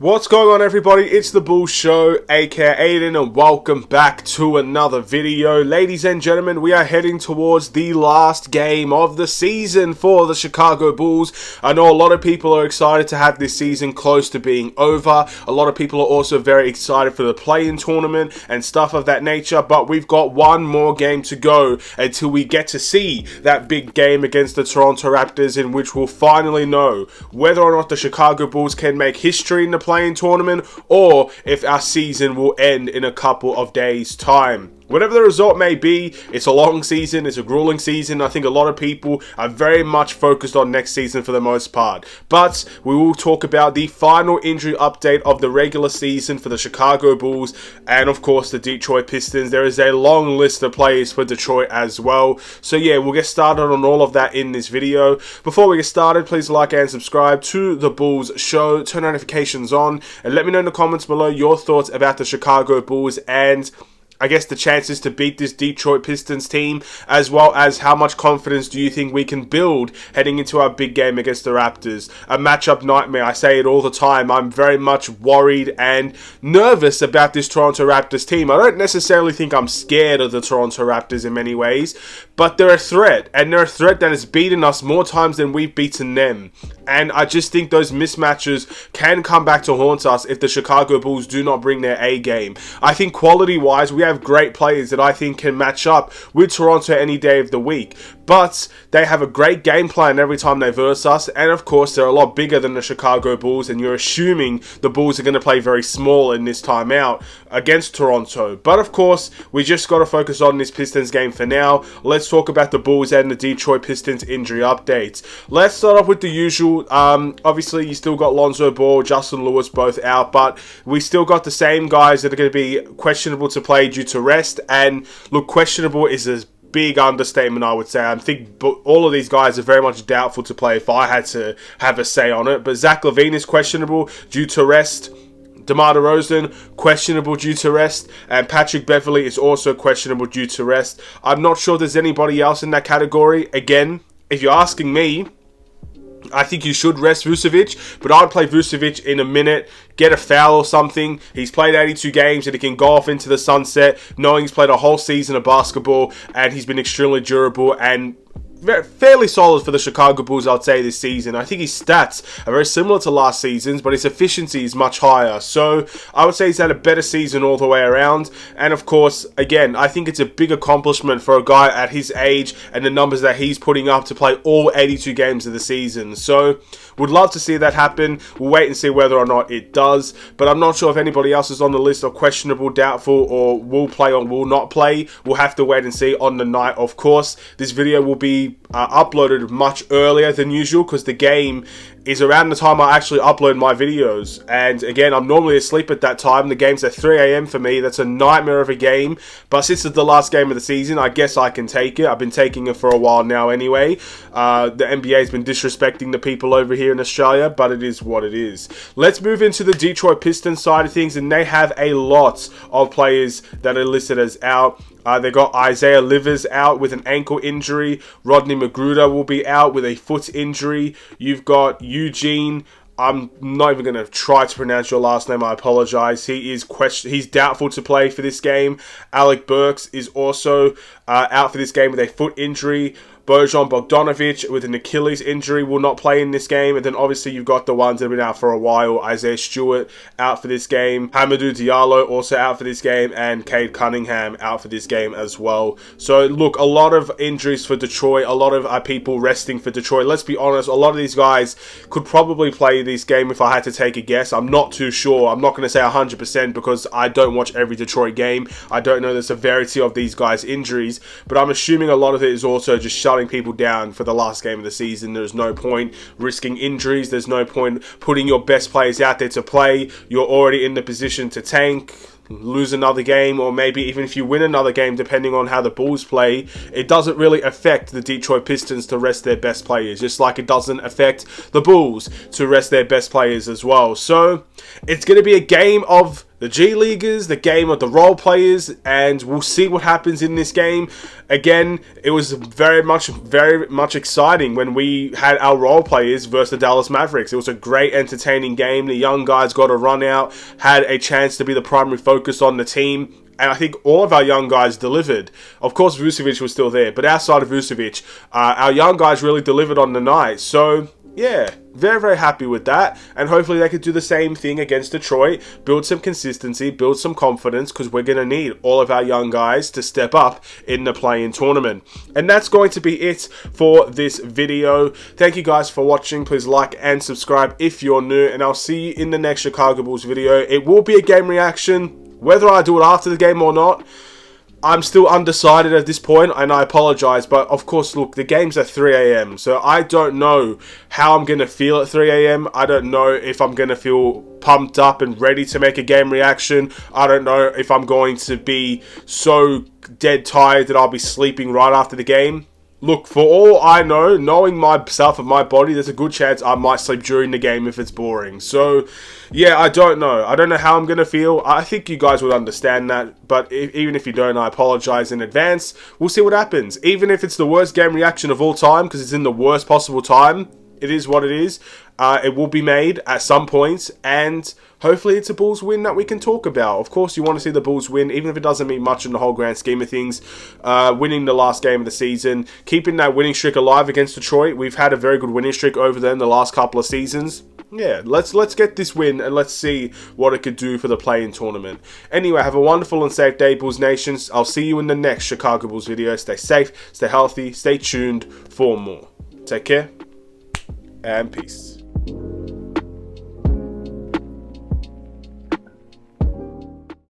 What's going on, everybody? It's the Bulls Show, aka Aiden, and welcome back to another video. Ladies and gentlemen, we are heading towards the last game of the season for the Chicago Bulls. I know a lot of people are excited to have this season close to being over. A lot of people are also very excited for the play-in tournament and stuff of that nature, but we've got one more game to go until we get to see that big game against the Toronto Raptors, in which we'll finally know whether or not the Chicago Bulls can make history in the play-in tournament, or if our season will end in a couple of days' time. Whatever the result may be, it's a long season, it's a grueling season. I think a lot of people are very much focused on next season for the most part. But we will talk about the final injury update of the regular season for the Chicago Bulls and, of course, the Detroit Pistons. There is a long list of players for Detroit as well. So yeah, we'll get started on all of that in this video. Before we get started, please like and subscribe to the Bulls Show, turn notifications on, and let me know in the comments below your thoughts about the Chicago Bulls and I guess the chances to beat this Detroit Pistons team, as well as how much confidence do you think we can build heading into our big game against the Raptors. A matchup nightmare, I say it all the time. I'm very much worried and nervous about this Toronto Raptors team. I don't necessarily think I'm scared of the Toronto Raptors in many ways, but they're a threat, and they're a threat that has beaten us more times than we've beaten them. And I just think those mismatches can come back to haunt us if the Chicago Bulls do not bring their A game. I think quality-wise, we have great players that I think can match up with Toronto any day of the week. But they have a great game plan every time they verse us. And of course, they're a lot bigger than the Chicago Bulls. And you're assuming the Bulls are going to play very small in this time out against Toronto. But of course, we just got to focus on this Pistons game for now. Let's talk about the Bulls and the Detroit Pistons injury updates. Let's start off with the usual. Obviously, you still got Lonzo Ball, Justin Lewis both out. But we still got the same guys that are going to be questionable to play due to rest. And look, questionable is a big understatement, I would say. I think all of these guys are very much doubtful to play if I had to have a say on it. But Zach LaVine is questionable due to rest. DeMar DeRozan, questionable due to rest. And Patrick Beverley is also questionable due to rest. I'm not sure there's anybody else in that category. Again, if you're asking me, I think you should rest Vucevic, but I would play Vucevic in a minute, get a foul or something. He's played 82 games and he can go off into the sunset knowing he's played a whole season of basketball and he's been extremely durable and fairly solid for the Chicago Bulls, I'd say, this season. I think his stats are very similar to last season's, but his efficiency is much higher. So I would say he's had a better season all the way around. And of course, again, I think it's a big accomplishment for a guy at his age and the numbers that he's putting up to play all 82 games of the season. So would love to see that happen. We'll wait and see whether or not it does. But I'm not sure if anybody else is on the list of questionable, doubtful, or will play or will not play. We'll have to wait and see on the night, of course. This video will be uploaded much earlier than usual because the game is around the time I actually upload my videos. And again, I'm normally asleep at that time. The game's at 3 a.m. for me. That's a nightmare of a game. But since it's the last game of the season, I guess I can take it. I've been taking it for a while now anyway. The NBA's been disrespecting the people over here in Australia, but it is what it is. Let's move into the Detroit Pistons side of things, and they have a lot of players that are listed as out. They got Isaiah Livers out with an ankle injury. Rodney Magruder will be out with a foot injury. You've got Eugene. I'm not even going to try to pronounce your last name. I apologize. He's doubtful to play for this game. Alec Burks is also out for this game with a foot injury. Bojan Bogdanovic with an Achilles injury will not play in this game. And then obviously you've got the ones that have been out for a while. Isaiah Stewart out for this game. Hamidou Diallo also out for this game. And Cade Cunningham out for this game as well. So look, a lot of injuries for Detroit. A lot of people resting for Detroit. Let's be honest, a lot of these guys could probably play this game if I had to take a guess. I'm not too sure. I'm not going to say 100% because I don't watch every Detroit game. I don't know the severity of these guys' injuries. But I'm assuming a lot of it is also just shutting people down for the last game of the season. There's no point risking injuries. There's no point putting your best players out there to play. You're already in the position to tank, lose another game, or maybe even if you win another game, depending on how the Bulls play, it doesn't really affect the Detroit Pistons to rest their best players, just like it doesn't affect the Bulls to rest their best players as well. So it's going to be a game of the G Leaguers, the game of the role players, and we'll see what happens in this game. Again, it was very much exciting when we had our role players versus the Dallas Mavericks. It was a great, entertaining game. The young guys got a run out, had a chance to be the primary focus on the team. And I think all of our young guys delivered. Of course, Vucevic was still there. But outside of Vucevic, our young guys really delivered on the night. So, yeah, very happy with that. And hopefully they could do the same thing against Detroit. Build some consistency, build some confidence. Because we're going to need all of our young guys to step up in the play-in tournament. And that's going to be it for this video. Thank you guys for watching. Please like and subscribe if you're new. And I'll see you in the next Chicago Bulls video. It will be a game reaction. Whether I do it after the game or not, I'm still undecided at this point, and I apologize. But, of course, look, the game's at 3 a.m., so I don't know how I'm going to feel at 3 a.m. I don't know if I'm going to feel pumped up and ready to make a game reaction. I don't know if I'm going to be so dead tired that I'll be sleeping right after the game. Look, for all I know, knowing myself and my body, there's a good chance I might sleep during the game if it's boring. So, yeah, I don't know. I don't know how I'm going to feel. I think you guys would understand that. But even if you don't, I apologize in advance. We'll see what happens. Even if it's the worst game reaction of all time, because it's in the worst possible time, it is what it is. It will be made at some point, and hopefully it's a Bulls win that we can talk about. Of course, you want to see the Bulls win, even if it doesn't mean much in the whole grand scheme of things. Winning the last game of the season, keeping that winning streak alive against Detroit. We've had a very good winning streak over them the last couple of seasons. Yeah, let's get this win, and let's see what it could do for the play-in tournament. Anyway, have a wonderful and safe day, Bulls Nations. I'll see you in the next Chicago Bulls video. Stay safe, stay healthy, stay tuned for more. Take care, and peace.